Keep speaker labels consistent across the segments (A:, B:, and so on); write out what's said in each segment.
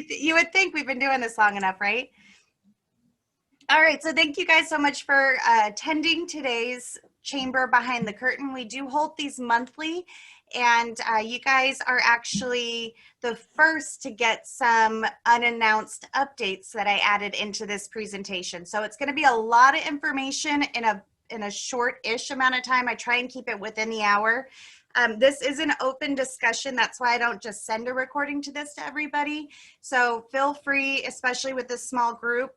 A: You would think we've been doing this long enough, right? All right, so thank you guys so much for attending today's Chamber Behind the Curtain. We do hold these monthly, and you guys are actually the first to get some unannounced updates that I added into this presentation. So it's going to be a lot of information in a short-ish amount of time. I try and keep it within the hour. This is an open discussion. That's why I don't just send a recording to this to everybody. So feel free, especially with this small group,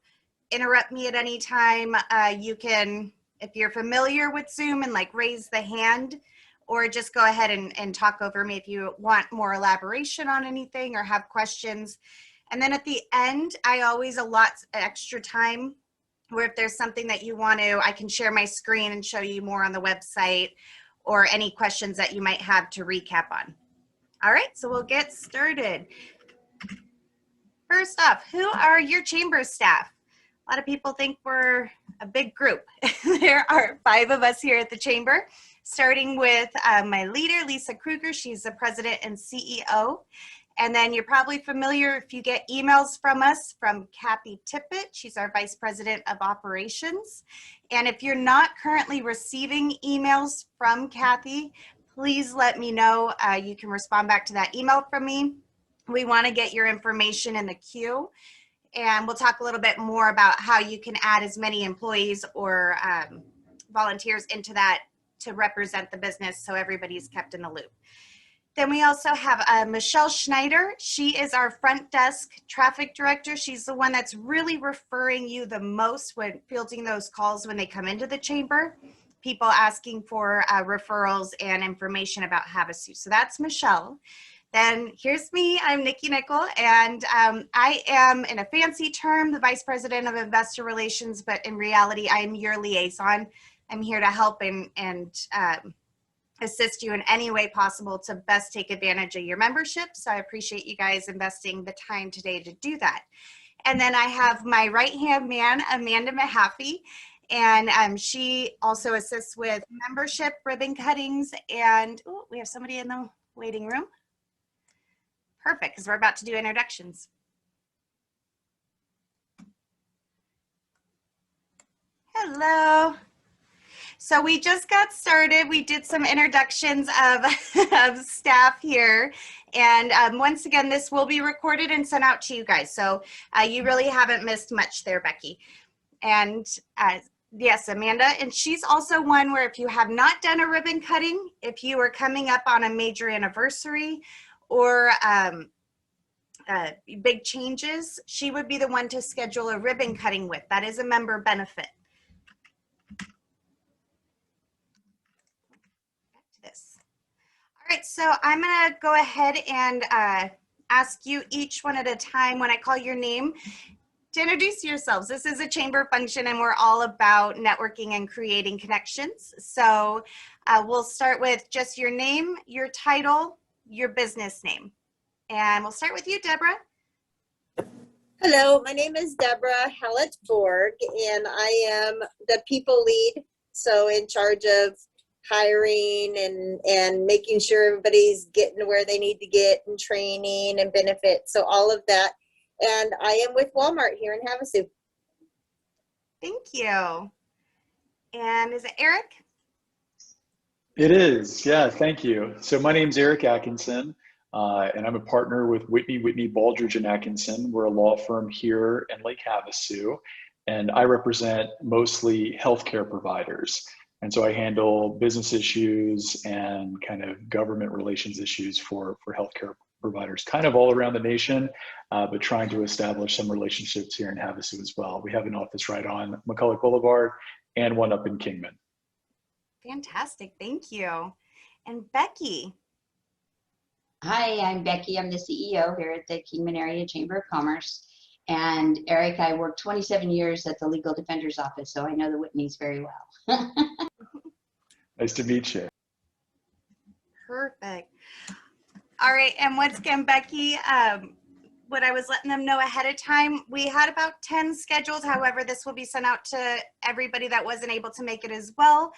A: interrupt me at any time. You can, if you're familiar with Zoom, and like raise the hand, or just go ahead and talk over me if you want more elaboration on anything or have questions. And then at the end, I always allot extra time where if there's something that you want to, I can share my screen and show you more on the website, or any questions that you might have to recap on. All right, so we'll get started. First off, who are your chamber staff? A lot of people think we're a big group. There are 5 of us here at the chamber, starting with my leader, Lisa Kruger. She's the president and CEO. And then you're probably familiar if you get emails from us from Kathy Tippett. She's our Vice President of Operations. And if you're not currently receiving emails from Kathy, please let me know. You can respond back to that email from me. We want to get your information in the queue. And we'll talk a little bit more about how you can add as many employees or volunteers into that to represent the business, so everybody's kept in the loop. Then we also have Michelle Schneider. She is our front desk traffic director. She's the one that's really referring you the most when fielding those calls when they come into the chamber. People asking for referrals and information about Havasu. So that's Michelle. Then here's me, I'm Nikki Nickel, and I am, in a fancy term, the Vice President of Investor Relations, but in reality, I am your liaison. I'm here to help and assist you in any way possible to best take advantage of your membership. So I appreciate you guys investing the time today to do that. And then I have my right-hand man, Amanda Mahaffey, and she also assists with membership, ribbon cuttings, and ooh, we have somebody in the waiting room. Perfect, because we're about to do introductions. Hello. So we just got started. We did some introductions of staff here. And once again, this will be recorded and sent out to you guys. So you really haven't missed much there, Becky. And yes, Amanda. And she's also one where if you have not done a ribbon cutting, if you are coming up on a major anniversary or big changes, she would be the one to schedule a ribbon cutting with. That is a member benefit. All right, so I'm gonna go ahead and ask you each one at a time when I call your name to introduce yourselves. This is a chamber function and we're all about networking and creating connections. So we'll start with just your name, your title, your business name. And we'll start with you, Deborah.
B: Hello, my name is Deborah Hallett-Borg and I am the people lead. So in charge of hiring and making sure everybody's getting where they need to get and training and benefits. So all of that. And I am with Walmart here in Havasu.
A: Thank you. And is it Eric?
C: It is, yeah, thank you. So my name's Eric Atkinson, and I'm a partner with Whitney Baldridge and Atkinson. We're a law firm here in Lake Havasu, and I represent mostly healthcare providers. And so I handle business issues and kind of government relations issues for healthcare providers, kind of all around the nation, but trying to establish some relationships here in Havasu as well. We have an office right on McCulloch Boulevard and one up in Kingman.
A: Fantastic, thank you. And Becky.
D: Hi, I'm Becky. I'm the CEO here at the Kingman Area Chamber of Commerce. And Eric, I worked 27 years at the Legal Defender's Office, so I know the Whitneys very well.
C: Nice to meet you.
A: Perfect. All right, and once again, Becky, what I was letting them know ahead of time, we had about 10 scheduled. However, this will be sent out to everybody that wasn't able to make it as well.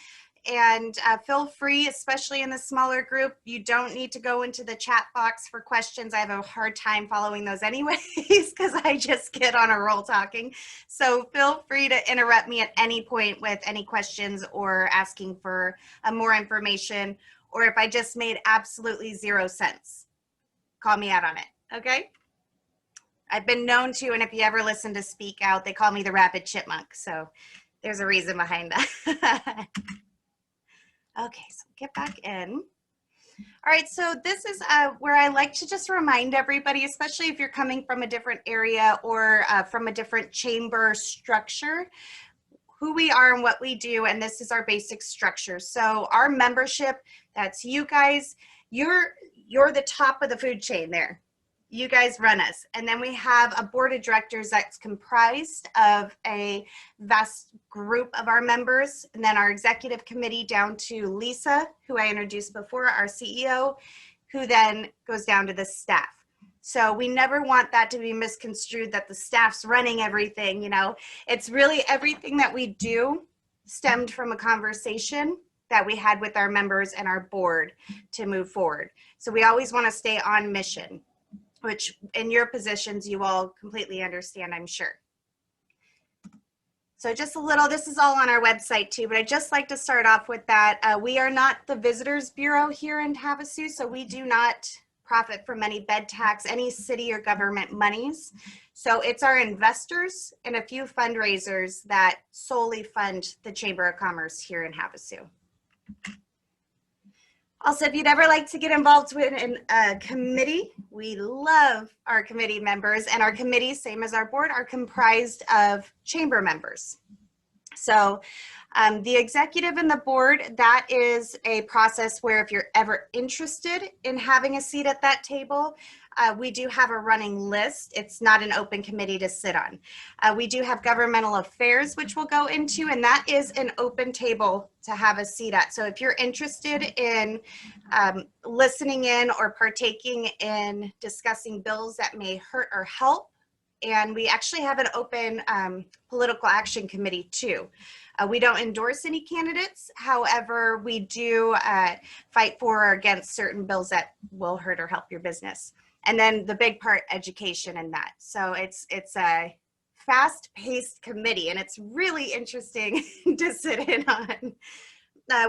A: And feel free, especially in the smaller group, you don't need to go into the chat box for questions. I have a hard time following those anyways because I just get on a roll talking. So feel free to interrupt me at any point with any questions or asking for more information, or if I just made absolutely 0 sense, call me out on it, okay? I've been known to, and if you ever listen to Speak Out, they call me the Rapid Chipmunk. So there's a reason behind that. Okay, so get back in. All right, so this is where I like to just remind everybody, especially if you're coming from a different area or from a different chamber structure, who we are and what we do, and this is our basic structure. So our membership, that's you guys, you're the top of the food chain there. You guys run us. And then we have a board of directors that's comprised of a vast group of our members, and then our executive committee down to Lisa, who I introduced before, our CEO, who then goes down to the staff. So we never want that to be misconstrued that the staff's running everything, you know. It's really everything that we do stemmed from a conversation that we had with our members and our board to move forward. So we always want to stay on mission, which in your positions you all completely understand, I'm sure. So just a little, this is all on our website too, but I'd just like to start off with that. We are not the Visitors Bureau here in Havasu, so we do not profit from any bed tax, any city or government monies. So it's our investors and a few fundraisers that solely fund the Chamber of Commerce here in Havasu. Also, if you'd ever like to get involved with a committee, we love our committee members, and our committees, same as our board, are comprised of chamber members. So the executive and the board, that is a process where if you're ever interested in having a seat at that table, we do have a running list. It's not an open committee to sit on. We do have governmental affairs, which we'll go into, and that is an open table to have a seat at. So if you're interested in listening in or partaking in discussing bills that may hurt or help, and we actually have an open political action committee too. We don't endorse any candidates. However, we do fight for or against certain bills that will hurt or help your business. And then the big part, education and that. So it's a fast-paced committee, and it's really interesting to sit in on.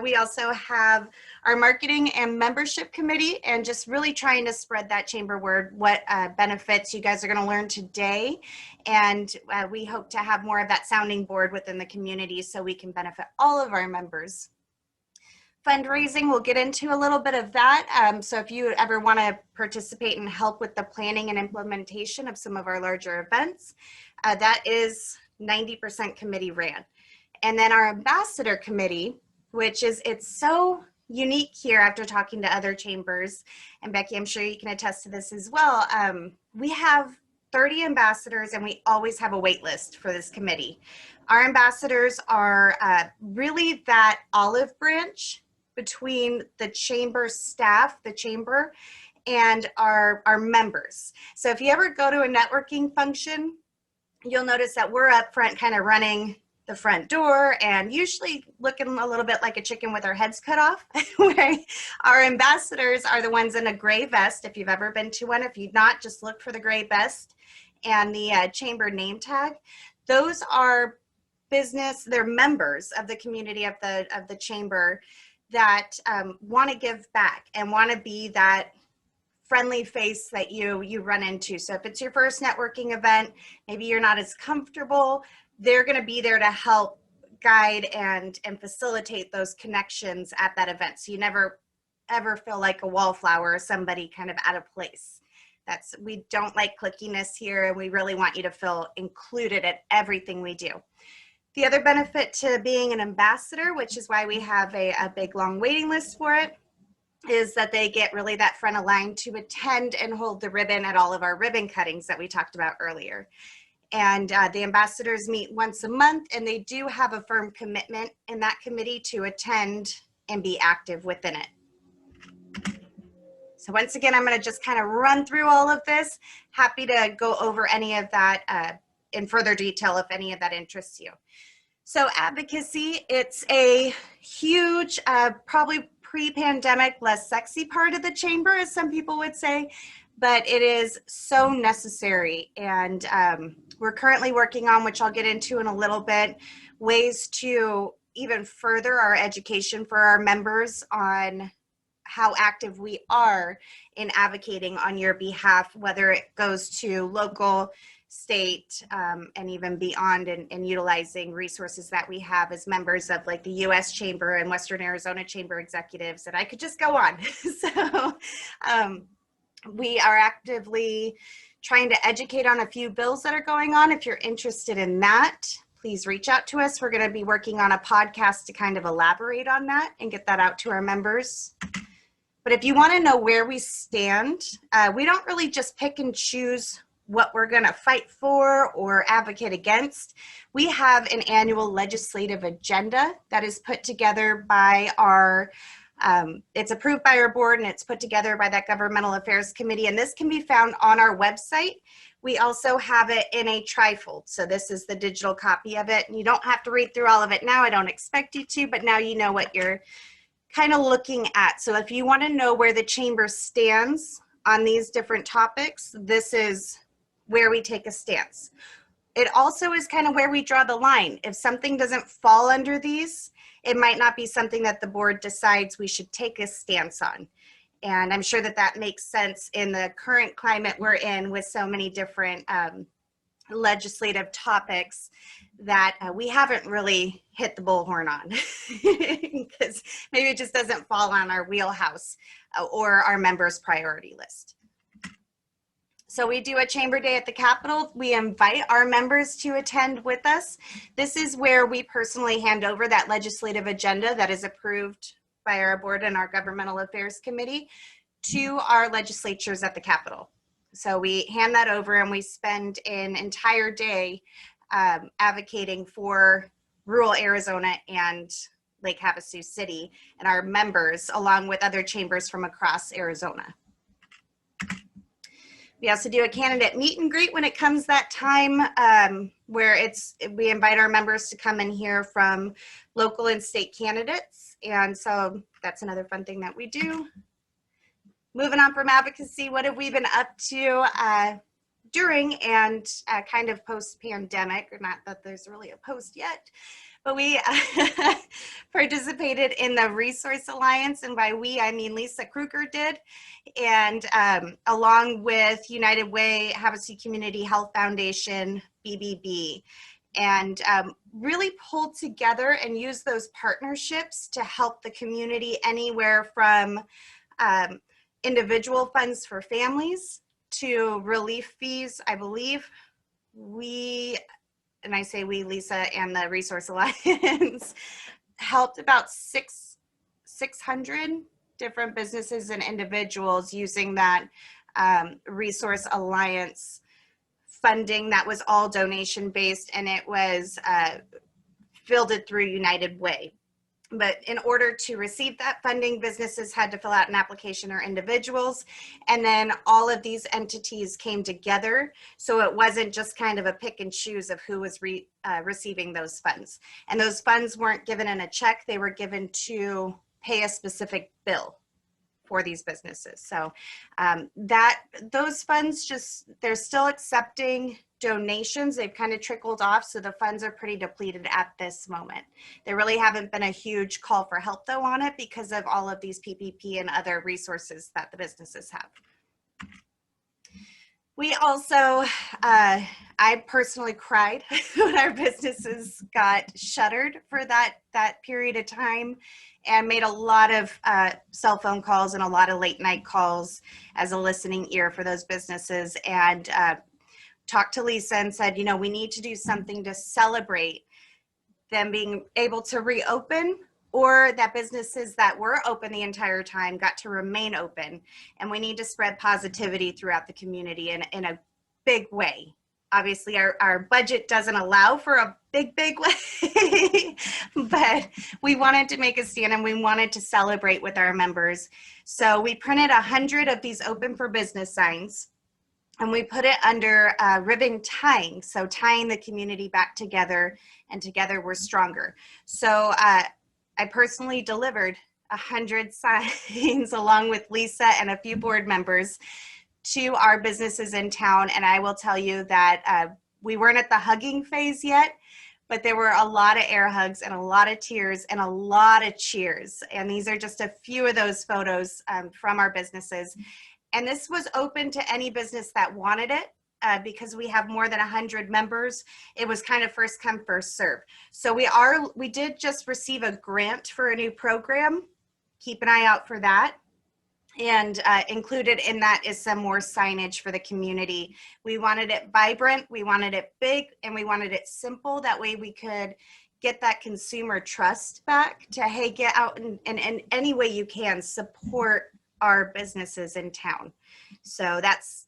A: We also have our marketing and membership committee, and just really trying to spread that chamber word, what benefits you guys are going to learn today. And we hope to have more of that sounding board within the community so we can benefit all of our members. Fundraising, we'll get into a little bit of that. So if you ever want to participate and help with the planning and implementation of some of our larger events, that is 90% committee ran. And then our ambassador committee, which is, it's so unique here after talking to other chambers, and Becky, I'm sure you can attest to this as well. We have 30 ambassadors, and we always have a wait list for this committee. Our ambassadors are really that olive branch between the chamber staff, the chamber, and our members. So if you ever go to a networking function, you'll notice that we're up front kind of running the front door and usually looking a little bit like a chicken with our heads cut off. Where our ambassadors are the ones in a gray vest. If you've ever been to one, if you've not, just look for the gray vest and the chamber name tag. Those are business, they're members of the community of the chamber that want to give back and want to be that friendly face that you run into. So if it's your first networking event, maybe you're not as comfortable, they're going to be there to help guide and facilitate those connections at that event. So you never ever feel like a wallflower or somebody kind of out of place. We don't like clickiness here, and we really want you to feel included at everything we do. The other benefit to being an ambassador, which is why we have a big long waiting list for it, is that they get really that front of line to attend and hold the ribbon at all of our ribbon cuttings that we talked about earlier. And the ambassadors meet once a month, and they do have a firm commitment in that committee to attend and be active within it. So once again, I'm going to just kind of run through all of this. Happy to go over any of that in further detail if any of that interests you. So advocacy, it's a huge, probably pre-pandemic, less sexy part of the chamber, as some people would say, but it is so necessary. And we're currently working on, which I'll get into in a little bit, ways to even further our education for our members on how active we are in advocating on your behalf, whether it goes to local, state, and even beyond, and utilizing resources that we have as members of like the U.S. Chamber and Western Arizona Chamber executives, and I could just go on. So we are actively trying to educate on a few bills that are going on. If you're interested in that, please reach out to us. We're going to be working on a podcast to kind of elaborate on that and get that out to our members. But if you want to know where we stand, we don't really just pick and choose what we're going to fight for or advocate against. We have an annual legislative agenda that is put together by our, it's approved by our board and it's put together by that Governmental Affairs Committee. And this can be found on our website. We also have it in a trifold. So this is the digital copy of it. And you don't have to read through all of it now. I don't expect you to, but now you know what you're kind of looking at. So if you want to know where the chamber stands on these different topics, this is where we take a stance. It also is kind of where we draw the line. If something doesn't fall under these, it might not be something that the board decides we should take a stance on. And I'm sure that that makes sense in the current climate we're in with so many different legislative topics that we haven't really hit the bullhorn on because maybe it just doesn't fall on our wheelhouse or our members' priority list. So we do a chamber day at the Capitol. We invite our members to attend with us. This is where we personally hand over that legislative agenda that is approved by our board and our Governmental Affairs Committee to our legislatures at the Capitol. So we hand that over and we spend an entire day advocating for rural Arizona and Lake Havasu City and our members, along with other chambers from across Arizona. We also do a candidate meet and greet when it comes that time, where we invite our members to come and hear from local and state candidates. And so that's another fun thing that we do. Moving on from advocacy, what have we been up to during and kind of post-pandemic, or not that there's really a post yet, but we participated in the Resource Alliance, and by we, I mean Lisa Kruger did, and along with United Way, Havasu Community Health Foundation, BBB, and really pulled together and use those partnerships to help the community anywhere from individual funds for families to relief fees. I believe and I say we, Lisa and the Resource Alliance, helped about 600 different businesses and individuals using that Resource Alliance funding that was all donation based, and it was fielded through United Way. But in order to receive that funding, businesses had to fill out an application, or individuals, and then all of these entities came together. So it wasn't just kind of a pick and choose of who was receiving those funds. And those funds weren't given in a check, they were given to pay a specific bill for these businesses. So those funds they're still accepting donations. They've kind of trickled off, so the funds are pretty depleted at this moment. There really haven't been a huge call for help though on it because of all of these PPP and other resources that the businesses have. We also, I personally cried when our businesses got shuttered for that period of time, and made a lot of cell phone calls and a lot of late night calls as a listening ear for those businesses, and talked to Lisa and said, you know, we need to do something to celebrate them being able to reopen, or that businesses that were open the entire time got to remain open. And we need to spread positivity throughout the community in a big way. Obviously, our budget doesn't allow for a big way, but we wanted to make a stand and we wanted to celebrate with our members. So we printed 100 of these open for business signs. and we put it under ribbon tying, so tying the community back together, and together we're stronger. So I personally delivered 100 signs along with Lisa and a few board members to our businesses in town, and I will tell you that we weren't at the hugging phase yet, but there were a lot of air hugs and a lot of tears and a lot of cheers, and these are just a few of those photos from our businesses. And this was open to any business that wanted it. Because we have more than 100 members, it was kind of first come, first serve. So we did just receive a grant for a new program. Keep an eye out for that. And included in that is some more signage for the community. We wanted it vibrant, we wanted it big, and we wanted it simple. That way we could get that consumer trust back to, hey, get out and in any way you can support our businesses in town. So that's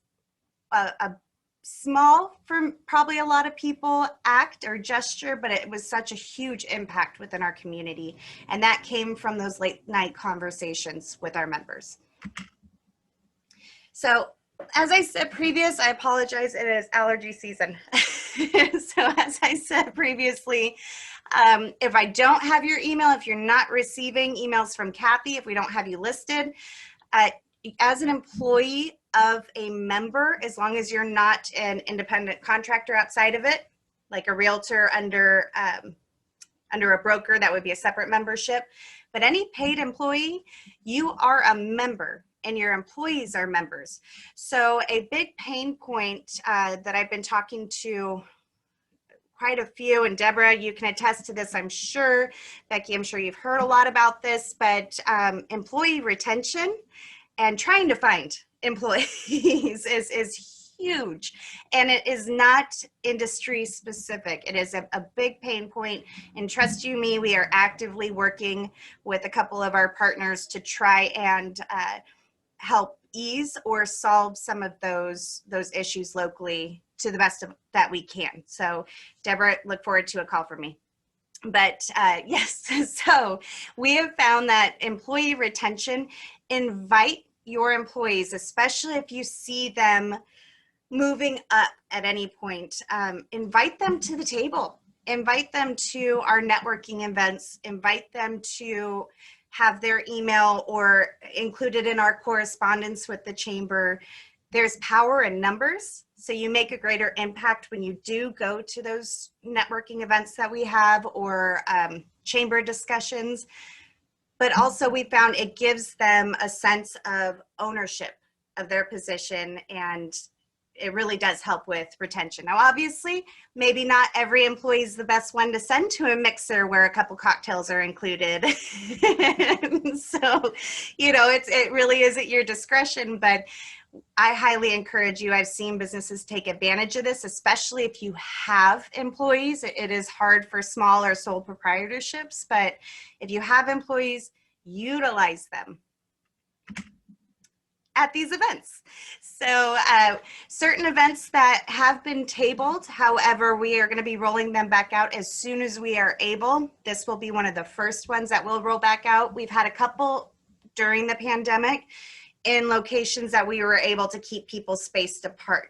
A: a small, for probably a lot of people, act or gesture, but it was such a huge impact within our community. And that came from those late night conversations with our members. So as I said previous, I apologize, it is allergy season. So as I said previously, if I don't have your email, if you're not receiving emails from Kathy, if we don't have you listed, as an employee of a member, as long as you're not an independent contractor outside of it, like a realtor under a broker, that would be a separate membership. But any paid employee, you are a member and your employees are members. So a big pain point that I've been talking to quite a few, and Deborah, you can attest to this, I'm sure. Becky, I'm sure you've heard a lot about this, but employee retention and trying to find employees is huge, and it is not industry specific. It is a big pain point, and trust you me, we are actively working with a couple of our partners to try and help ease or solve some of those issues locally to the best of that we can. So Deborah, look forward to a call from me. But yes, so we have found that employee retention, invite your employees, especially if you see them moving up at any point, invite them to the table, invite them to our networking events, invite them to have their email or included in our correspondence with the chamber. There's power in numbers, so you make a greater impact when you do go to those networking events that we have or chamber discussions. But also we found it gives them a sense of ownership of their position, and it really does help with retention. Now, obviously, maybe not every employee is the best one to send to a mixer where a couple cocktails are included. So, you know, it really is at your discretion, but I highly encourage you. I've seen businesses take advantage of this, especially if you have employees. It is hard for small or sole proprietorships, but if you have employees, utilize them at these events. So certain events that have been tabled, however, we are going to be rolling them back out as soon as we are able. This will be one of the first ones that will roll back out. We've had a couple during the pandemic in locations that we were able to keep people spaced apart.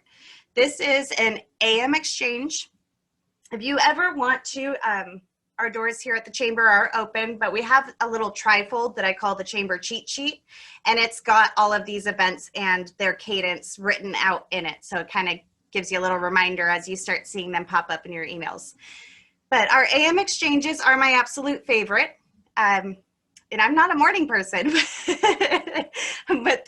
A: This is an AM exchange. If you ever want to, our doors here at the chamber are open, but we have a little trifold that I call the chamber cheat sheet, and it's got all of these events and their cadence written out in it. So it kind of gives you a little reminder as you start seeing them pop up in your emails. But our AM exchanges are my absolute favorite. And I'm not a morning person, but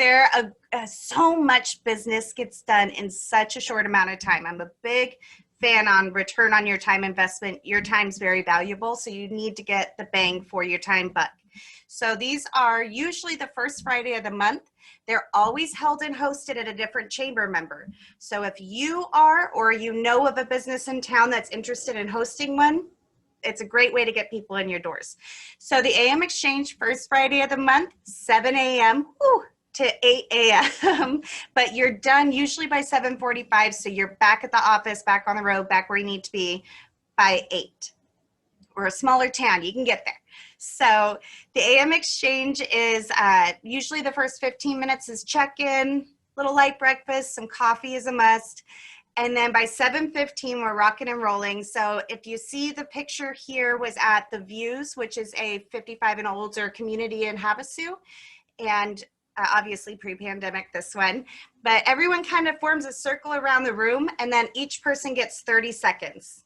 A: so much business gets done in such a short amount of time. I'm a big fan on return on your time investment. Your time's very valuable, so you need to get the bang for your time buck. So these are usually the first Friday of the month. They're always held and hosted at a different chamber member. So if you are, or you know of a business in town that's interested in hosting one, it's a great way to get people in your doors. So the AM exchange, first Friday of the month, 7 a.m. to 8 a.m. But you're done usually by 7:45, so you're back at the office, back on the road, back where you need to be by 8. Or a smaller town, you can get there. So the AM exchange is usually the first 15 minutes is check-in, little light breakfast, some coffee is a must. And then by 7:15, we're rocking and rolling. So if you see the picture here was at the Views, which is a 55 and older community in Havasu. And obviously pre-pandemic, this one. But everyone kind of forms a circle around the room, and then each person gets 30 seconds.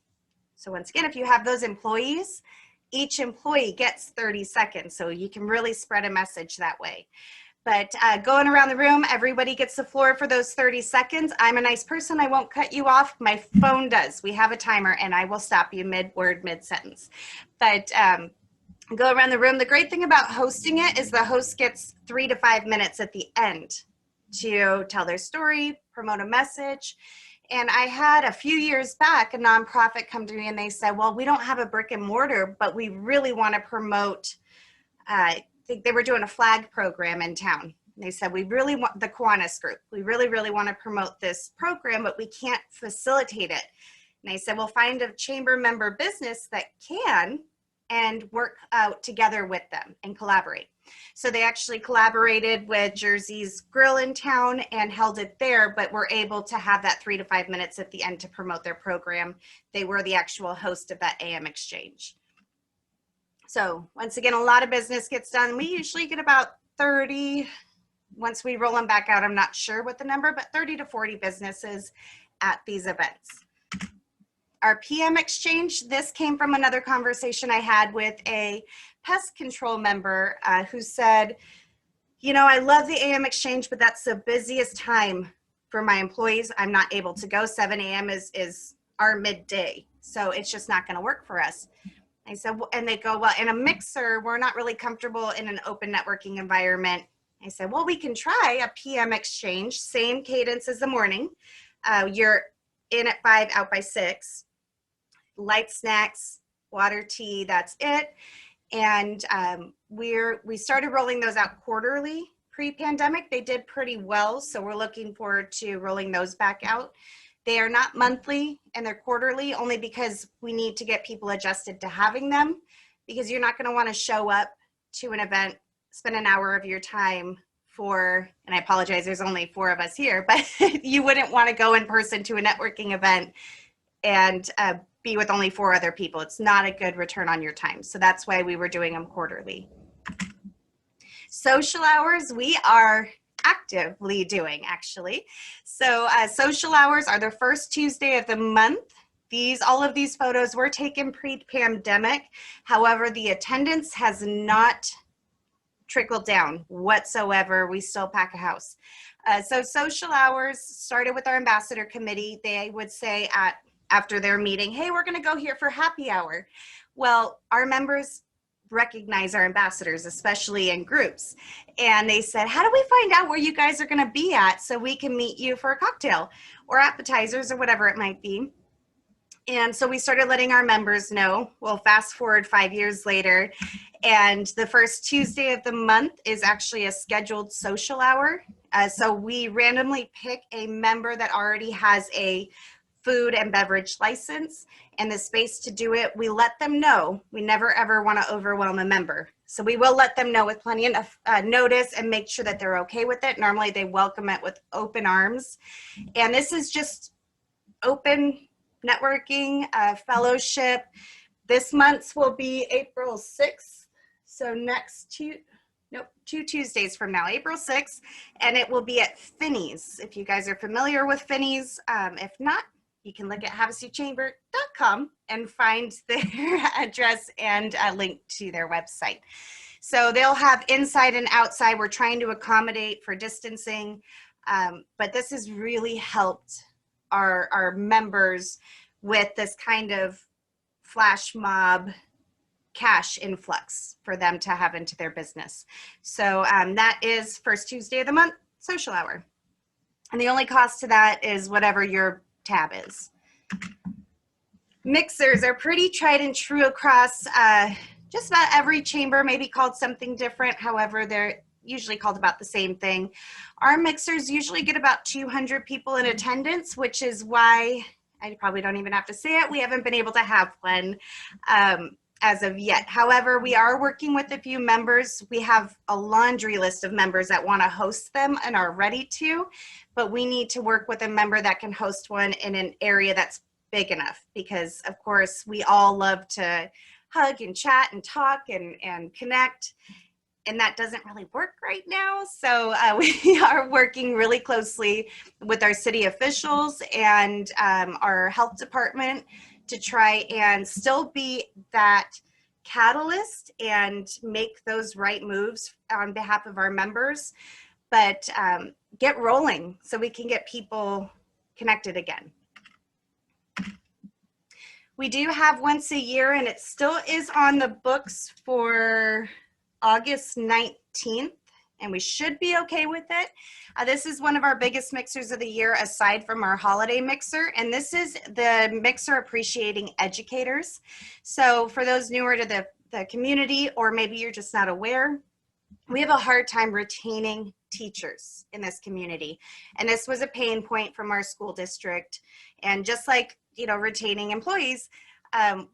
A: So once again, if you have those employees, each employee gets 30 seconds. So you can really spread a message that way. But going around the room, everybody gets the floor for those 30 seconds. I'm a nice person. I won't cut you off. My phone does. We have a timer, and I will stop you mid-word, mid-sentence. But go around the room. The great thing about hosting it is the host gets 3 to 5 minutes at the end to tell their story, promote a message. And I had a few years back a nonprofit come to me and they said, well, we don't have a brick and mortar, but we really want to promote, I think they were doing a flag program in town. And they said, we really want the Kiwanis group. We really, really want to promote this program, but we can't facilitate it. And I said, well, find a chamber member business that can and work out together with them and collaborate. So they actually collaborated with Jersey's Grill in town and held it there, but were able to have that 3 to 5 minutes at the end to promote their program. They were the actual host of that AM exchange. So once again, a lot of business gets done. We usually get about 30, once we roll them back out, I'm not sure what the number, but 30 to 40 businesses at these events. Our PM exchange, this came from another conversation I had with a pest control member who said, you know, I love the AM exchange, but that's the busiest time for my employees. I'm not able to go. 7 a.m. is our midday. So it's just not going to work for us. I said, well, and they go, well, in a mixer, we're not really comfortable in an open networking environment. I said, well, we can try a PM exchange, same cadence as the morning. You're in at 5, out by 6. Light snacks, water, tea, that's it. And we started rolling those out quarterly pre-pandemic. They did pretty well, so we're looking forward to rolling those back out. They are not monthly and they're quarterly, only because we need to get people adjusted to having them, because you're not going to want to show up to an event, spend an hour of your time for, and I apologize, there's only 4 of us here, but you wouldn't want to go in person to a networking event and be with only 4 other people. It's not a good return on your time. So that's why we were doing them quarterly. Social hours, we are actively doing, actually. So social hours are the first Tuesday of the month. All of these photos were taken pre-pandemic. However, the attendance has not trickled down whatsoever. We still pack a house. So social hours started with our ambassador committee. They would say after their meeting, hey, we're going to go here for happy hour. Well, our members recognize our ambassadors, especially in groups. And they said, how do we find out where you guys are going to be at so we can meet you for a cocktail or appetizers or whatever it might be? And so we started letting our members know. Well, fast forward 5 years later, and the first Tuesday of the month is actually a scheduled social hour. So we randomly pick a member that already has a food and beverage license and the space to do it. We let them know. We never ever want to overwhelm a member. So we will let them know with plenty enough notice and make sure that they're okay with it. Normally they welcome it with open arms. And this is just open networking, fellowship. This month's will be April 6th. So next 2 Tuesdays from now, April 6th, and it will be at Finney's. If you guys are familiar with Finney's, if not, you can look at HavasuChamber.com and find their address and a link to their website. So they'll have inside and outside. We're trying to accommodate for distancing, but this has really helped our members with this kind of flash mob cash influx for them to have into their business. So that is first Tuesday of the month, social hour. And the only cost to that is whatever your tab is. Mixers are pretty tried and true across just about every chamber, maybe called something different. However, they're usually called about the same thing. Our mixers usually get about 200 people in attendance, which is why I probably don't even have to say it. We haven't been able to have one. as of yet. However, we are working with a few members. We have a laundry list of members that want to host them and are ready to, but we need to work with a member that can host one in an area that's big enough, because of course we all love to hug and chat and talk and connect, and that doesn't really work right now. So we are working really closely with our city officials and our health department to try and still be that catalyst and make those right moves on behalf of our members, but get rolling so we can get people connected again. We do have once a year, and it still is on the books for August 19th, and we should be okay with it. This is one of our biggest mixers of the year aside from our holiday mixer, and this is the mixer appreciating educators. So for those newer to the community, or maybe you're just not aware, we have a hard time retaining teachers in this community, and this was a pain point from our school district. And just like, you know, retaining employees,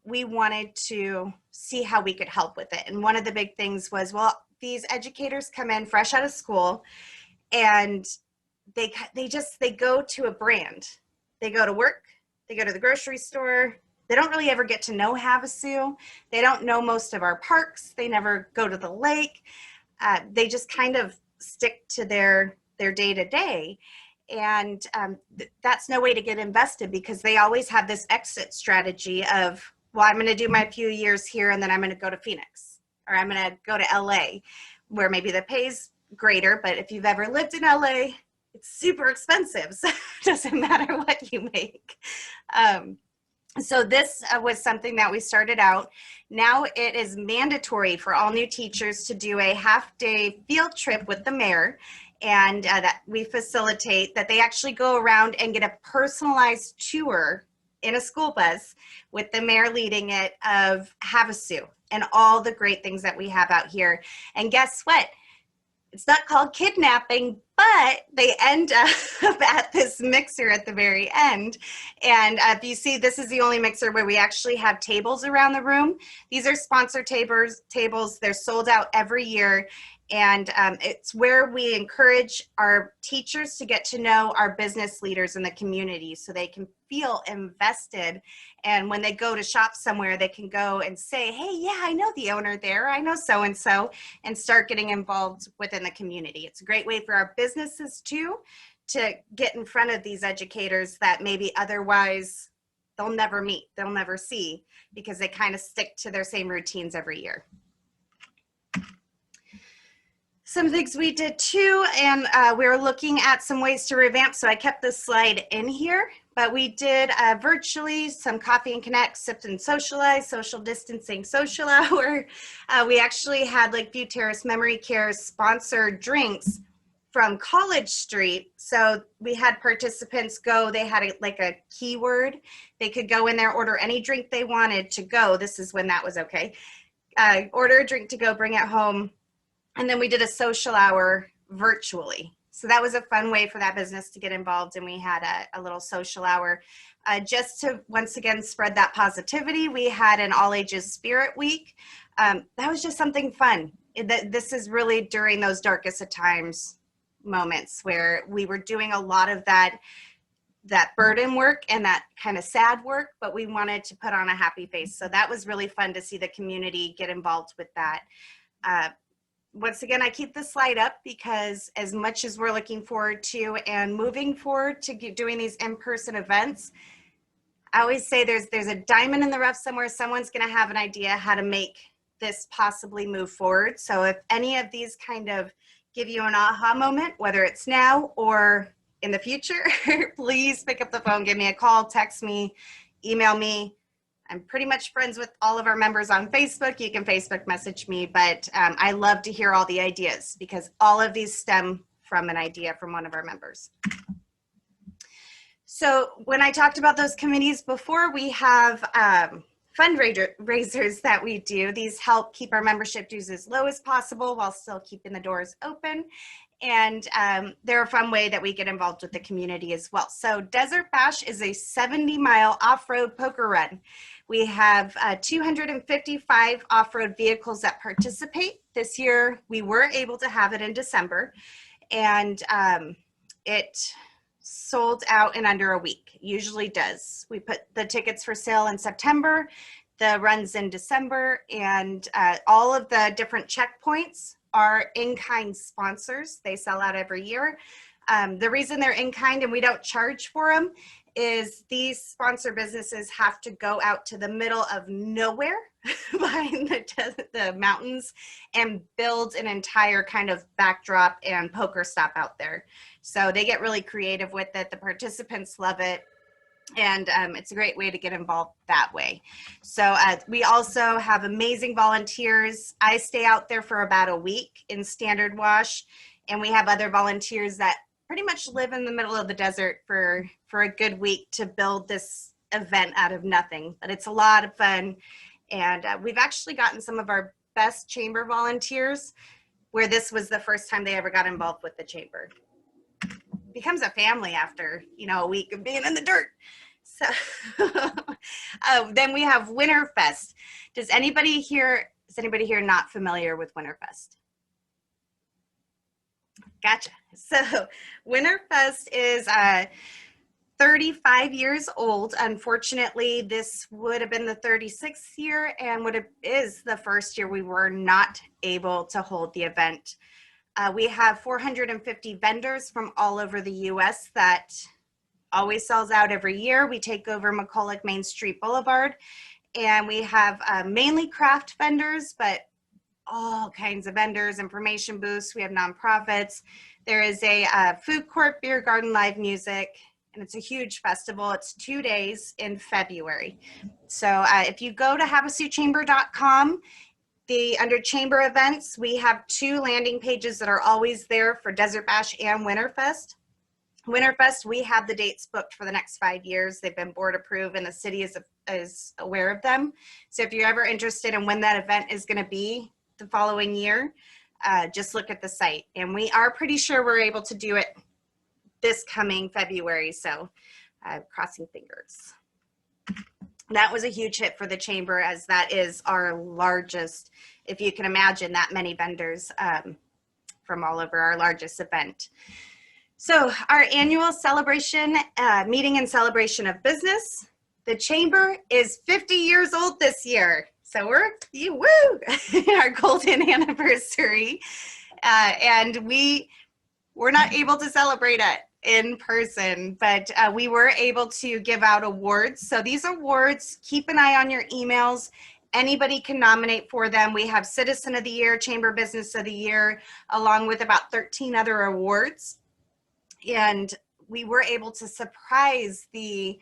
A: we wanted to see how we could help with it. And one of the big things was, well, these educators come in fresh out of school, and they go to a brand. They go to work, they go to the grocery store. They don't really ever get to know Havasu. They don't know most of our parks. They never go to the lake. They just kind of stick to their day-to-day. And that's no way to get invested, because they always have this exit strategy of, well, I'm going to do my few years here, and then I'm going to go to Phoenix, or I'm going to go to LA, where maybe the pay's greater. But if you've ever lived in LA, it's super expensive. So it doesn't matter what you make. So this was something that we started out. Now it is mandatory for all new teachers to do a half-day field trip with the mayor, and that we facilitate that they actually go around and get a personalized tour in a school bus with the mayor leading it of Havasu and all the great things that we have out here. And guess what? It's not called kidnapping, but they end up at this mixer at the very end. And if you see, this is the only mixer where we actually have tables around the room. These are sponsor tables. They're sold out every year. And it's where we encourage our teachers to get to know our business leaders in the community, so they can feel invested. And when they go to shop somewhere, they can go and say, hey, yeah, I know the owner there. I know so-and-so, and start getting involved within the community. It's a great way for our businesses too to get in front of these educators that maybe otherwise they'll never meet, they'll never see, because they kind of stick to their same routines every year. Some things we did too, and we were looking at some ways to revamp, so I kept this slide in here, but we did virtually some coffee and connect, sipped and socialize, social distancing, social hour. We actually had Lakeview Terrace Memory Care sponsored drinks from College Street. So we had participants go, they had a keyword. They could go in there, order any drink they wanted to go. This is when that was okay. Order a drink to go, bring it home. And then we did a social hour virtually. So that was a fun way for that business to get involved. And we had a little social hour just to, once again, spread that positivity. We had an all ages spirit week. That was just something fun. This is really during those darkest of times moments where we were doing a lot of that burden work and that kind of sad work, but we wanted to put on a happy face. So that was really fun to see the community get involved with that. Once again, I keep this slide up because as much as we're looking forward to and moving forward to doing these in-person events, I always say there's a diamond in the rough somewhere. Someone's going to have an idea how to make this possibly move forward. So if any of these kind of give you an aha moment, whether it's now or in the future, please pick up the phone, give me a call, text me, email me. I'm pretty much friends with all of our members on Facebook. You can Facebook message me, but I love to hear all the ideas because all of these stem from an idea from one of our members. So when I talked about those committees before, we have fundraisers that we do. These help keep our membership dues as low as possible while still keeping the doors open. And they're a fun way that we get involved with the community as well. So Desert Bash is a 70-mile off-road poker run. We have 255 off-road vehicles that participate. This year, we were able to have it in December, and it sold out in under a week. Usually does. We put the tickets for sale in September, the runs in December, and all of the different checkpoints are in-kind sponsors. They sell out every year. The reason they're in-kind and we don't charge for them is these sponsor businesses have to go out to the middle of nowhere behind the mountains and build an entire kind of backdrop and poker stop out there. So they get really creative with it. The participants love it. And it's a great way to get involved that way. So we also have amazing volunteers. I stay out there for about a week in standard wash, and we have other volunteers that pretty much live in the middle of the desert for a good week to build this event out of nothing. But it's a lot of fun, and we've actually gotten some of our best chamber volunteers where this was the first time they ever got involved with the chamber. It becomes a family after, you know, a week of being in the dirt. So then we have Winterfest. Is anybody here not familiar with Winterfest? Gotcha. So Winterfest is 35 years old. Unfortunately, this would have been the 36th year and is the first year we were not able to hold the event. We have 450 vendors from all over the U.S. that always sells out every year. We take over McCulloch Main Street Boulevard, and we have mainly craft vendors, but all kinds of vendors, information booths. We have nonprofits. There is a food court, beer garden, live music, and it's a huge festival. It's 2 days in February. So if you go to havasuitchamber.com, under chamber events, we have 2 landing pages that are always there for Desert Bash and Winterfest. Winterfest, we have the dates booked for the next 5 years. They've been board approved and the city is aware of them. So if you're ever interested in when that event is going to be the following year, just look at the site. And we are pretty sure we're able to do it this coming February. So crossing fingers. That was a huge hit for the chamber, as that is our largest, if you can imagine that many vendors from all over, our largest event. So our annual celebration, meeting and celebration of business. The chamber is 50 years old this year. So we're, woo, our golden anniversary. And we're not able to celebrate it in person, but we were able to give out awards. So these awards, keep an eye on your emails. Anybody can nominate for them. We have Citizen of the Year, Chamber Business of the Year, along with about 13 other awards. And we were able to surprise the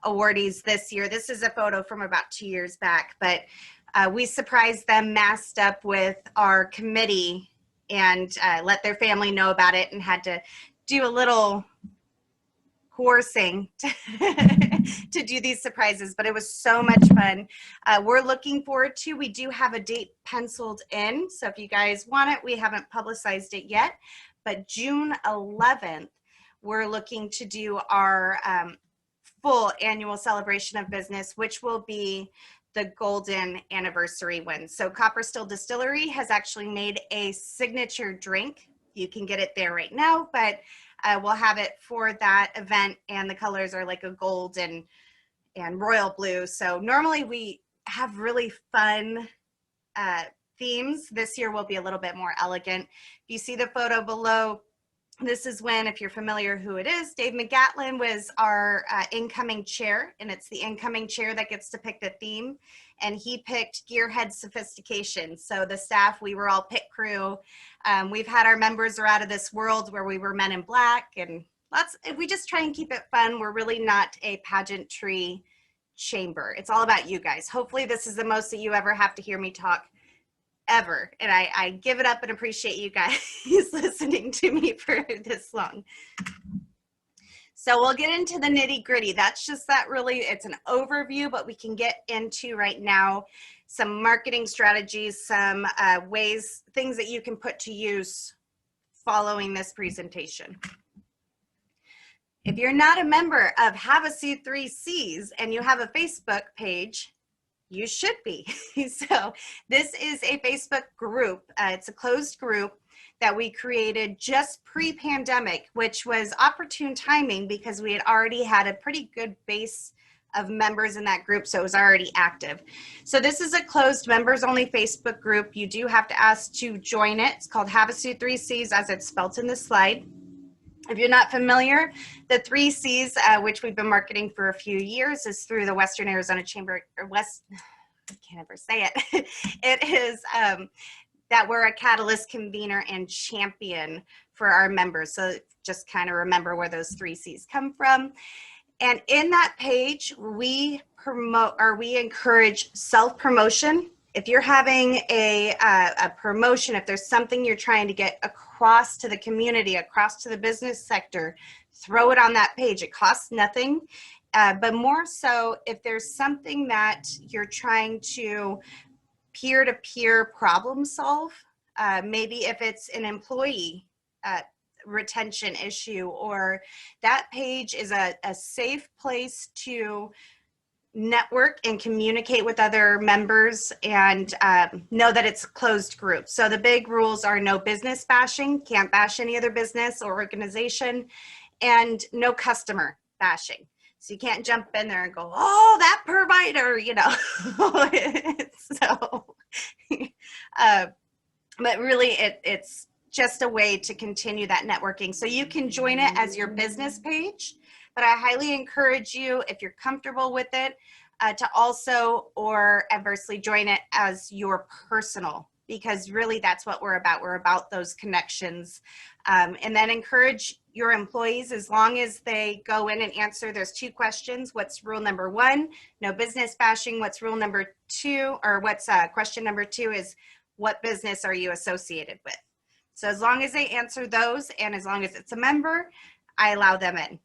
A: awardees this year. This is a photo from about 2 years back, but we surprised them masked up with our committee and let their family know about it, and had to do a little coercing to do these surprises, but it was so much fun. We're looking forward to, we do have a date penciled in, so if you guys want it, we haven't publicized it yet, but June 11th, we're looking to do our full annual celebration of business, which will be the golden anniversary one. So Copper Still Distillery has actually made a signature drink. You can get it there right now, but we'll have it for that event, and the colors are like a gold and royal blue. So normally we have really fun themes. This year will be a little bit more elegant. If you see the photo below, this is when, if you're familiar who it is, Dave McGatlin was our incoming chair, and it's the incoming chair that gets to pick the theme, and he picked Gearhead Sophistication. So the staff, we were all pit crew. We've had our members are out of this world, where we were Men in Black, and we just try and keep it fun. We're really not a pageantry chamber. It's all about you guys. Hopefully this is the most that you ever have to hear me talk ever, and I give it up and appreciate you guys listening to me for this long. So we'll get into the nitty gritty. That's just that, really, it's an overview, but we can get into right now some marketing strategies, some ways, things that you can put to use following this presentation. If you're not a member of Havasu 3Cs and you have a Facebook page, you should be. So this is a Facebook group. It's a closed group that we created just pre-pandemic, which was opportune timing because we had already had a pretty good base of members in that group, so it was already active. So this is a closed members-only Facebook group. You do have to ask to join it. It's called Havasu 3 Cs, as it's spelt in the slide. If you're not familiar, the 3 Cs, which we've been marketing for a few years, is through the Western Arizona Chamber, or West, I can't ever say it. It is that we're a catalyst, convener, and champion for our members. So just kind of remember where those 3 Cs come from. And in that page, we promote, or we encourage self-promotion. If you're having a promotion, if there's something you're trying to get across to the community, across to the business sector, throw it on that page. It costs nothing. But more so, if there's something that you're trying to peer-to-peer problem solve, maybe if it's an employee retention issue, or that page is a safe place to network and communicate with other members, and know that it's a closed group. So the big rules are no business bashing, can't bash any other business or organization, and no customer bashing. So you can't jump in there and go, oh, that provider, you know. So, but really it's just a way to continue that networking. So you can join it as your business page, but I highly encourage you, if you're comfortable with it, to also or adversely join it as your personal, because really that's what we're about. We're about those connections. And then encourage your employees, as long as they go in and answer, there's 2 questions. What's rule number 1? No business bashing. What's rule number 2, or what's question number 2 is, what business are you associated with? So as long as they answer those, and as long as it's a member, I allow them in.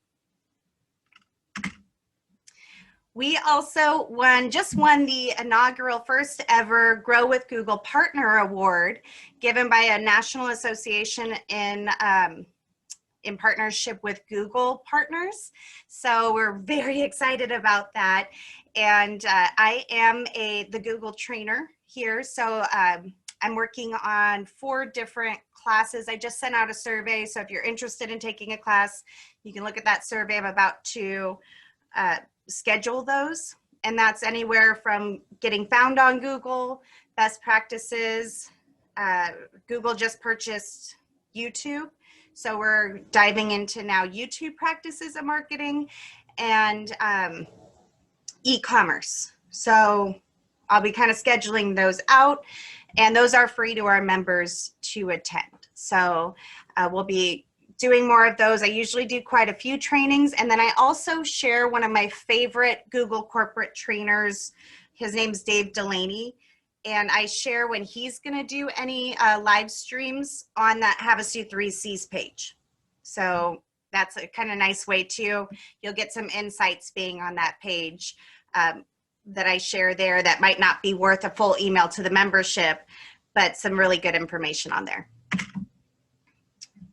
A: We also just won the inaugural first ever Grow with Google Partner Award, given by a national association in partnership with Google Partners. So we're very excited about that. And I am the Google trainer here. So I'm working on 4 different classes. I just sent out a survey. So if you're interested in taking a class, you can look at that survey. I'm about to schedule those. And that's anywhere from getting found on Google, best practices. Google just purchased YouTube. So we're diving into now YouTube practices of marketing, and e-commerce. So I'll be kind of scheduling those out, and those are free to our members to attend. So we'll be doing more of those. I usually do quite a few trainings, and then I also share one of my favorite Google corporate trainers. His name's Dave Delaney, and I share when he's going to do any live streams on that Havasu 3 Cs page. So that's a kind of nice way too. You'll get some insights being on that page that I share there that might not be worth a full email to the membership, but some really good information on there.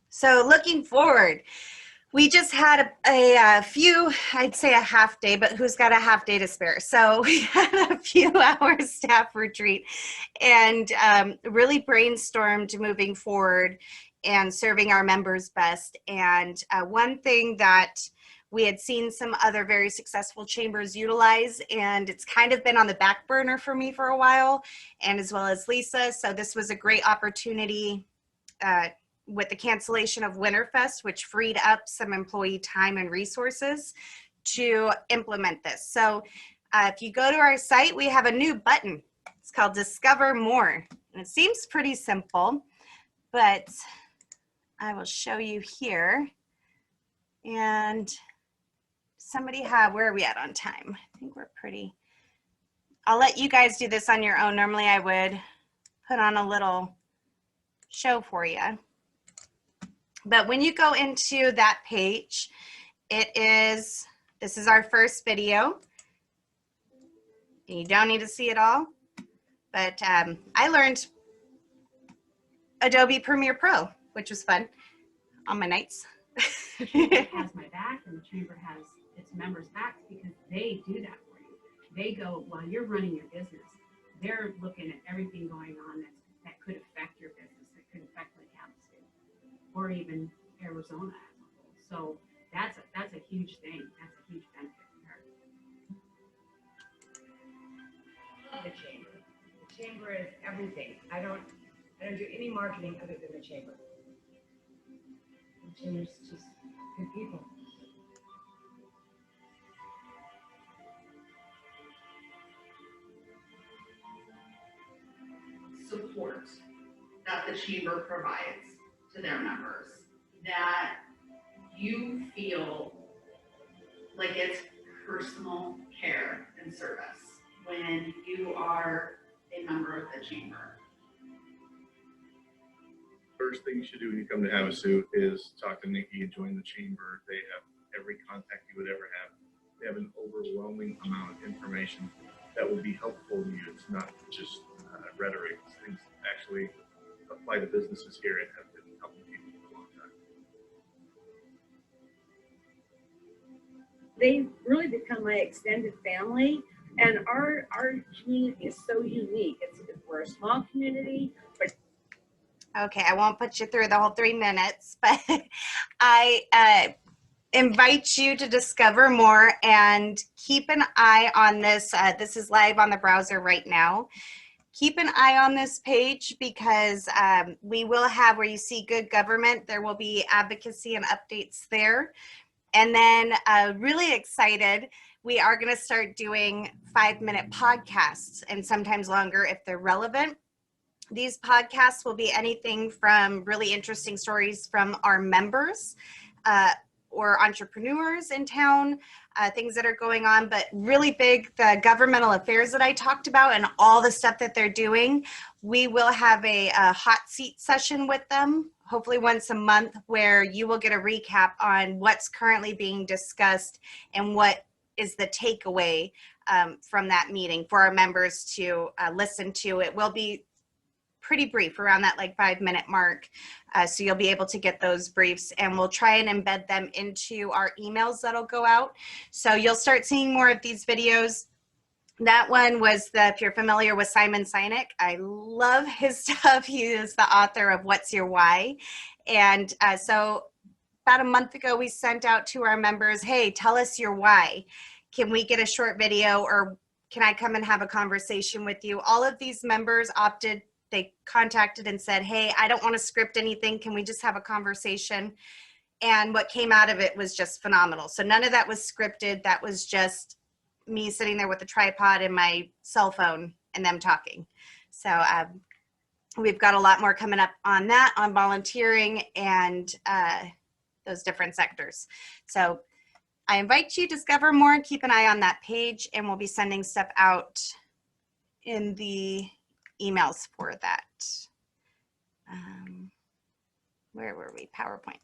A: So looking forward, we just had a few, I'd say a half day, but who's got a half day to spare? So we had a few hours staff retreat, and really brainstormed moving forward and serving our members best. And one thing that we had seen some other very successful chambers utilize, and it's kind of been on the back burner for me for a while, and as well as Lisa. So this was a great opportunity with the cancellation of Winterfest, which freed up some employee time and resources to implement this. So if you go to our site, we have a new button. It's called Discover More. And it seems pretty simple, but I will show you here. And somebody where are we at on time? I think we're pretty, I'll let you guys do this on your own. Normally I would put on a little show for you. But when you go into that page, this is our first video. You don't need to see it all, but I learned Adobe Premiere Pro, which was fun on my nights.
E: The chamber has my back, and the chamber has its members' backs, because they do that for you. they go, while you're running your business, they're looking at everything going on that could affect your business, that could affect Lake Havasu, or even Arizona as a whole. So that's a huge thing. That's a huge benefit for her.
F: The chamber. The chamber is everything. I don't do any marketing other than the chamber. The chamber's just good people.
G: Support that the chamber provides to their members, that you feel like it's personal care and service when you are a member of the chamber.
H: First thing you should do when you come to Havasu is talk to Nikki and join the chamber. They have every contact you would ever have. They have an overwhelming amount of information that will be helpful to you. It's not just rhetoric. Things actually apply to businesses here and have been helping people for a long time.
I: They've really become my extended family, and our community is so unique. We're a small community, but
A: Okay, I won't put you through the whole 3 minutes, but I invite you to discover more and keep an eye on this. This is live on the browser right now. Keep an eye on this page because we will have, where you see good government, there will be advocacy and updates there. And then really excited, we are going to start doing 5-minute podcasts and sometimes longer if they're relevant. These podcasts will be anything from really interesting stories from our members or entrepreneurs in town, things that are going on, but really big, the governmental affairs that I talked about and all the stuff that they're doing. We will have a hot seat session with them, hopefully once a month, where you will get a recap on what's currently being discussed and what is the takeaway from that meeting for our members to listen to. It will be pretty brief, around that like 5-minute mark. So you'll be able to get those briefs, and we'll try and embed them into our emails that'll go out. So you'll start seeing more of these videos. That one was if you're familiar with Simon Sinek, I love his stuff. He is the author of What's Your Why? And so about a month ago, we sent out to our members, hey, tell us your why. Can we get a short video, or can I come and have a conversation with you? All of these members opted. They contacted and said, hey, I don't want to script anything. Can we just have a conversation? And what came out of it was just phenomenal. So none of that was scripted. That was just me sitting there with a tripod and my cell phone and them talking. So we've got a lot more coming up on that, on volunteering and those different sectors. So I invite you to discover more and keep an eye on that page, and we'll be sending stuff out in the emails for that. Where were we? PowerPoint.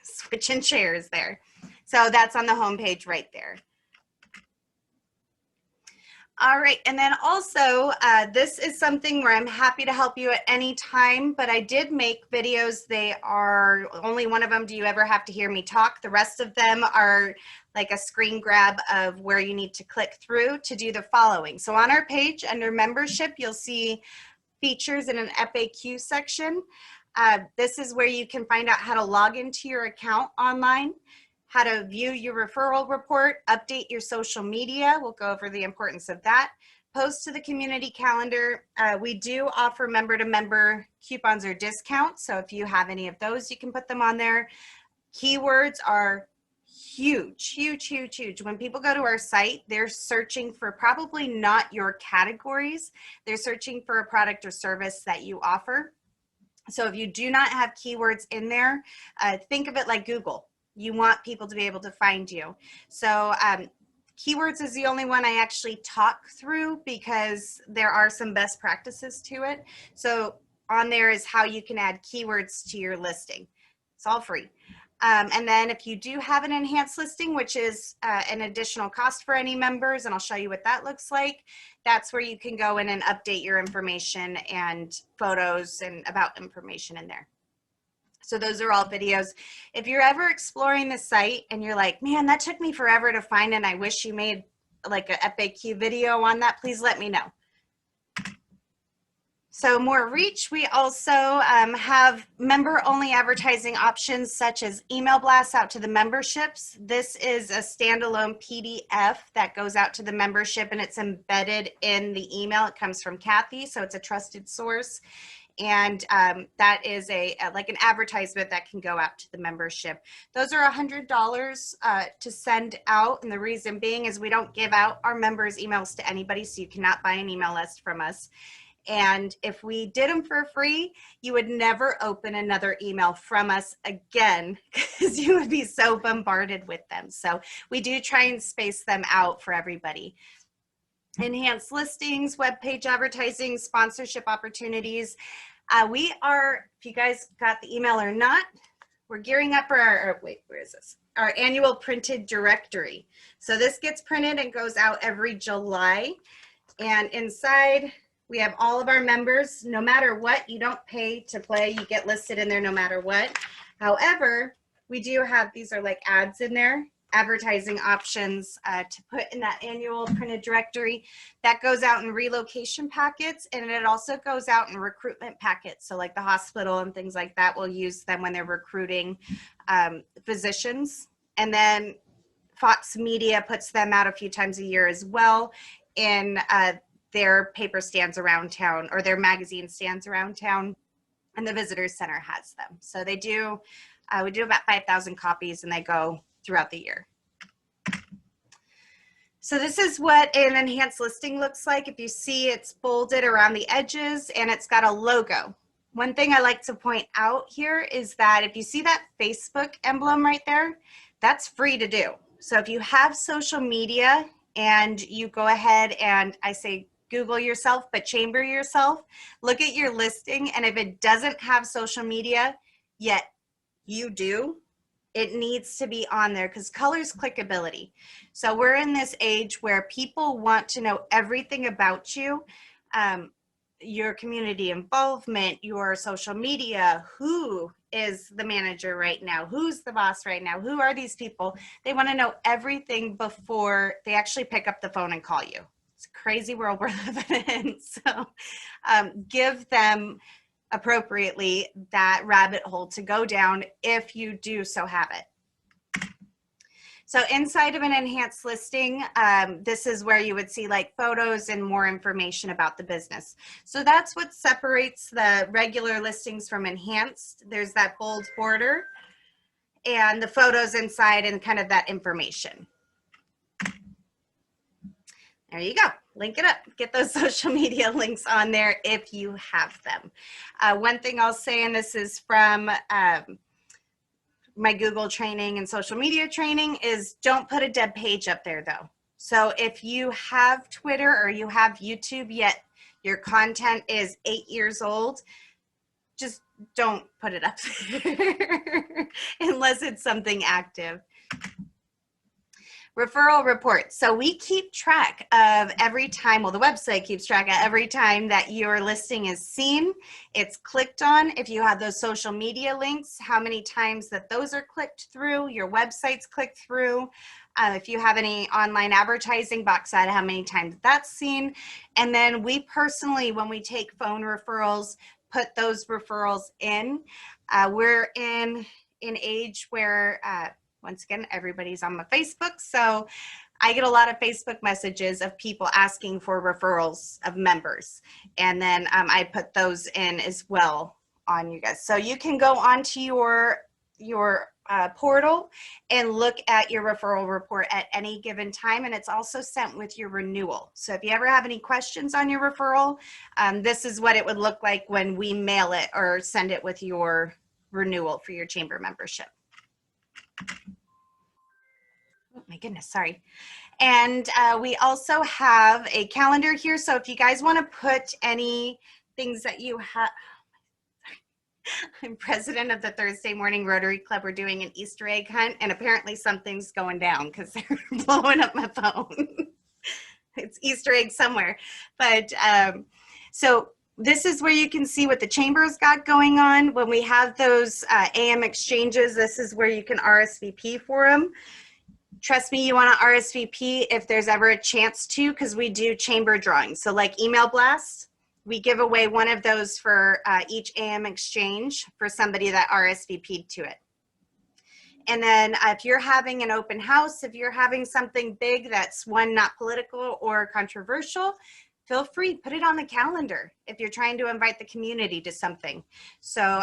A: Switching chairs there. So that's on the home page right there. All right, and then also this is something where I'm happy to help you at any time, but I did make videos. They are, only one of them do you ever have to hear me talk. The rest of them are like a screen grab of where you need to click through to do the following. So on our page under membership, you'll see features in an FAQ section. This is where you can find out how to log into your account online, how to view your referral report, update your social media. We'll go over the importance of that. Post to the community calendar. We do offer member-to-member coupons or discounts. So if you have any of those, you can put them on there. Keywords are huge, huge, huge, huge. When people go to our site, they're searching for probably not your categories. They're searching for a product or service that you offer. So if you do not have keywords in there, think of it like Google. You want people to be able to find you. So keywords is the only one I actually talk through because there are some best practices to it. So on there is how you can add keywords to your listing. It's all free. And then if you do have an enhanced listing, which is an additional cost for any members, and I'll show you what that looks like, that's where you can go in and update your information and photos and about information in there. So those are all videos. If you're ever exploring the site and you're like, man, that took me forever to find and I wish you made like a FAQ video on that, please let me know. So more reach, we also have member-only advertising options such as email blasts out to the memberships. This is a standalone PDF that goes out to the membership and it's embedded in the email. It comes from Kathy, so it's a trusted source. And that is like an advertisement that can go out to the membership. Those are $100 to send out, and the reason being is we don't give out our members' emails to anybody, so you cannot buy an email list from us. And if we did them for free, you would never open another email from us again because you would be so bombarded with them. So we do try and space them out for everybody. Enhanced listings, web page advertising, sponsorship opportunities. We are, if you guys got the email or not, we're gearing up for our wait, where is this? Our annual printed directory. So this gets printed and goes out every July. And inside, we have all of our members. No matter what, you don't pay to play. You get listed in there no matter what. However, we do have, these are like ads in there, advertising options to put in that annual printed directory. That goes out in relocation packets, and it also goes out in recruitment packets. So like the hospital and things like that will use them when they're recruiting physicians. And then Fox Media puts them out a few times a year as well in their paper stands around town, or their magazine stands around town, and the visitor center has them. So they do, we do about 5,000 copies, and they go throughout the year. So this is what an enhanced listing looks like. If you see, it's bolded around the edges and it's got a logo. One thing I like to point out here is that if you see that Facebook emblem right there, that's free to do. So if you have social media and you go ahead and, I say Google yourself, but chamber yourself, look at your listing, and if it doesn't have social media, yet you do, it needs to be on there because color's clickability. So we're in this age where people want to know everything about you, your community involvement, your social media, who is the manager right now, who's the boss right now, who are these people? They want to know everything before they actually pick up the phone and call you. It's a crazy world we're living in. So give them appropriately that rabbit hole to go down if you do so have it. So inside of an enhanced listing, this is where you would see like photos and more information about the business. So that's what separates the regular listings from enhanced. There's that bold border and the photos inside and kind of that information. There you go. Link it up. Get those social media links on there if you have them. One thing I'll say, and this is from my Google training and social media training, is don't put a dead page up there though. So if you have Twitter or you have YouTube, yet your content is 8 years old, just don't put it up there unless it's something active. Referral reports. So we keep track of every time, well, the website keeps track of every time that your listing is seen, it's clicked on. If you have those social media links, how many times that those are clicked through, your website's clicked through. If you have any online advertising, box out how many times that's seen. And then we personally, when we take phone referrals, put those referrals in. We're in an age where, once again, everybody's on my Facebook. So I get a lot of Facebook messages of people asking for referrals of members. And then I put those in as well on you guys. So you can go onto your portal and look at your referral report at any given time. And it's also sent with your renewal. So if you ever have any questions on your referral, this is what it would look like when we mail it or send it with your renewal for your chamber membership. Oh my goodness, sorry. And we also have a calendar here. So if you guys want to put any things that you have, I'm president of the Thursday Morning Rotary Club. We're doing an Easter egg hunt, and apparently something's going down because they're blowing up my phone. It's Easter egg somewhere. But so this is where you can see what the chamber's got going on. When we have those AM exchanges, this is where you can RSVP for them. trust me, you want to RSVP if there's ever a chance to, because we do chamber drawings. So like email blasts, we give away one of those for each AM exchange for somebody that RSVP'd to it. And then if you're having an open house, if you're having something big that's one, not political or controversial, feel free, put it on the calendar if you're trying to invite the community to something. So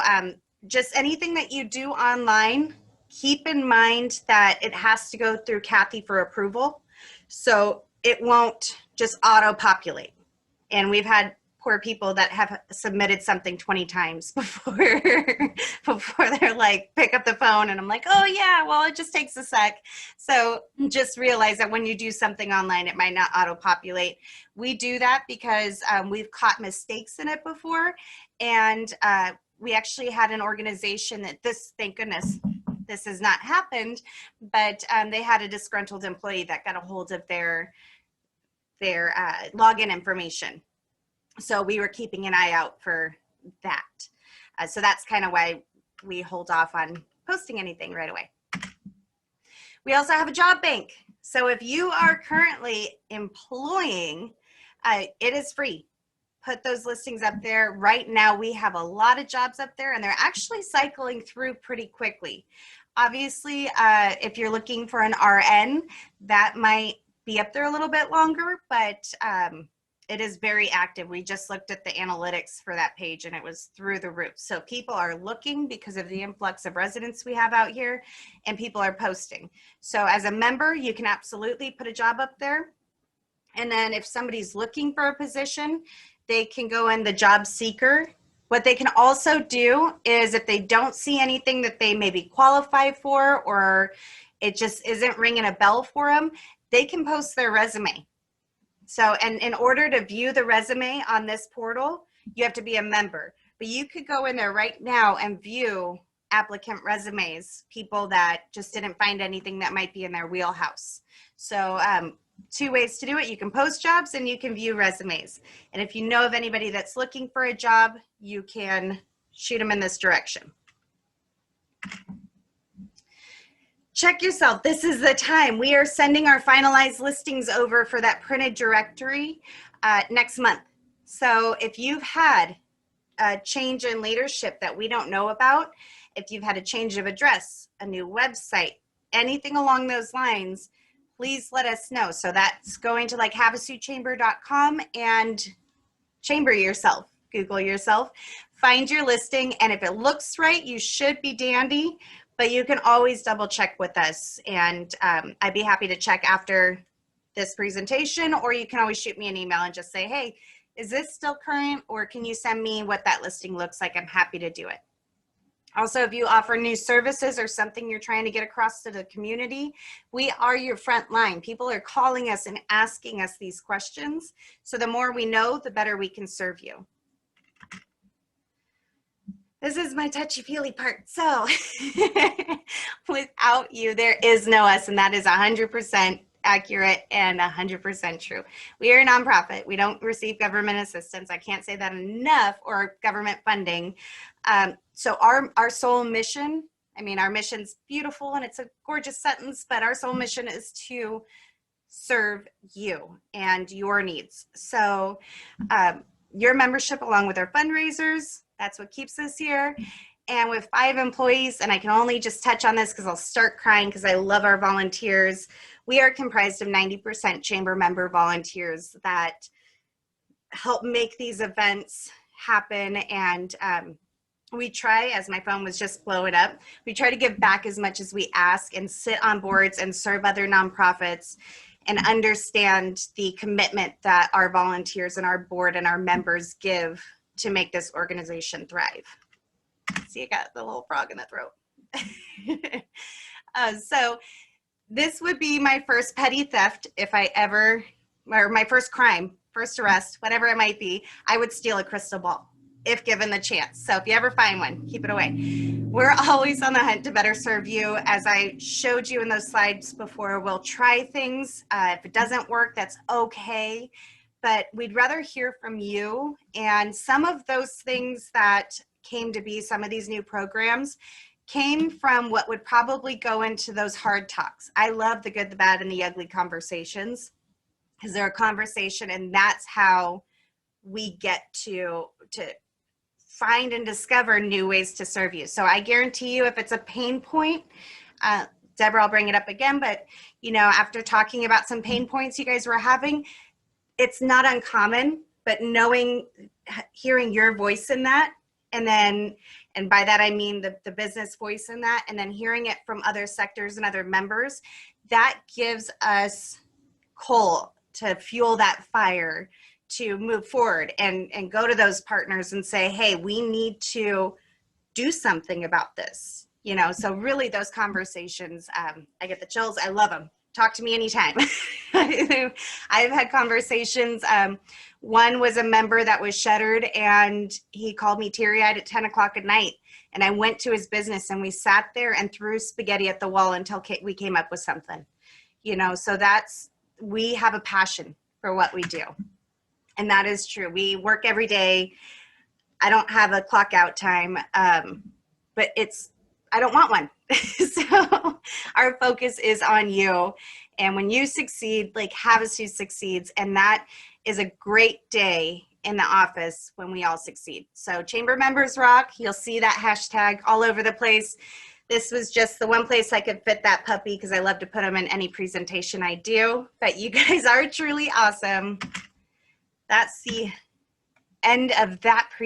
A: just anything that you do online, keep in mind that it has to go through Kathy for approval. So it won't just auto-populate. And we've had poor people that have submitted something 20 times before they're like, pick up the phone, and I'm like, oh yeah, well, it just takes a sec. So just realize that when you do something online, it might not auto-populate. We do that because we've caught mistakes in it before. And we actually had an organization that thank goodness, this has not happened, but they had a disgruntled employee that got a hold of their login information. So we were keeping an eye out for that. So that's kind of why we hold off on posting anything right away. We also have a job bank. So if you are currently employing, it is free. Put those listings up there. Right now we have a lot of jobs up there, and they're actually cycling through pretty quickly. Obviously, if you're looking for an RN, that might be up there a little bit longer, but it is very active. We just looked at the analytics for that page and it was through the roof. So people are looking because of the influx of residents we have out here, and people are posting. So as a member, you can absolutely put a job up there. And then if somebody's looking for a position, they can go in the job seeker. What they can also do is if they don't see anything that they maybe qualify for, or it just isn't ringing a bell for them, they can post their resume. So, and in order to view the resume on this portal, you have to be a member. But you could go in there right now and view applicant resumes, people that just didn't find anything that might be in their wheelhouse. So two ways to do it. You can post jobs and you can view resumes. And if you know of anybody that's looking for a job, you can shoot them in this direction. Check yourself. This is the time. We are sending our finalized listings over for that printed directory next month. So if you've had a change in leadership that we don't know about, if you've had a change of address, a new website, anything along those lines, please let us know. So that's going to like havasuchamber.com and chamber yourself, Google yourself, find your listing, and if it looks right, you should be dandy. But you can always double check with us, and I'd be happy to check after this presentation, or you can always shoot me an email and just say, hey, is this still current, or can you send me what that listing looks like? I'm happy to do it. Also, if you offer new services or something you're trying to get across to the community, we are your front line. People are calling us and asking us these questions. So the more we know, the better we can serve you. This is my touchy-feely part. So without you, there is no us, and that is 100% accurate and 100% true. We are a nonprofit. We don't receive government assistance. I can't say that enough, or government funding. So our sole mission, I mean, our mission's beautiful and it's a gorgeous sentence, but our sole mission is to serve you and your needs. So your membership, along with our fundraisers, that's what keeps us here. And with 5 employees, and I can only just touch on this because I'll start crying because I love our volunteers. We are comprised of 90% chamber member volunteers that help make these events happen. And we try, as my phone was just blowing up, we try to give back as much as we ask and sit on boards and serve other nonprofits and understand the commitment that our volunteers and our board and our members give to make this organization thrive. See, I got the little frog in the throat. So this would be my first petty theft if I ever, or my first crime, first arrest, whatever it might be. I would steal a crystal ball if given the chance. So if you ever find one, keep it away. We're always on the hunt to better serve you. As I showed you in those slides before, we'll try things. If it doesn't work, that's okay. But we'd rather hear from you. And some of those things that came to be, some of these new programs, came from what would probably go into those hard talks. I love the good, the bad, and the ugly conversations because they're a conversation, and that's how we get to find and discover new ways to serve you. So I guarantee you, if it's a pain point, Deborah, I'll bring it up again, but you know, after talking about some pain points you guys were having, it's not uncommon, but hearing your voice in that, and by that I mean the business voice in that, and then hearing it from other sectors and other members, that gives us coal to fuel that fire to move forward and go to those partners and say, hey, we need to do something about this. You know, so really those conversations, I get the chills. I love them. Talk to me anytime. I've had conversations. One was a member that was shuttered, and he called me teary-eyed at 10 o'clock at night. And I went to his business, and we sat there and threw spaghetti at the wall until we came up with something. You know, so we have a passion for what we do. And that is true. We work every day. I don't have a clock out time, but I don't want one. So our focus is on you. And when you succeed, like Havasu succeeds, and that is a great day in the office when we all succeed. So chamber members rock. You'll see that hashtag all over the place. This was just the one place I could fit that puppy because I love to put them in any presentation I do. But you guys are truly awesome. That's the end of that presentation.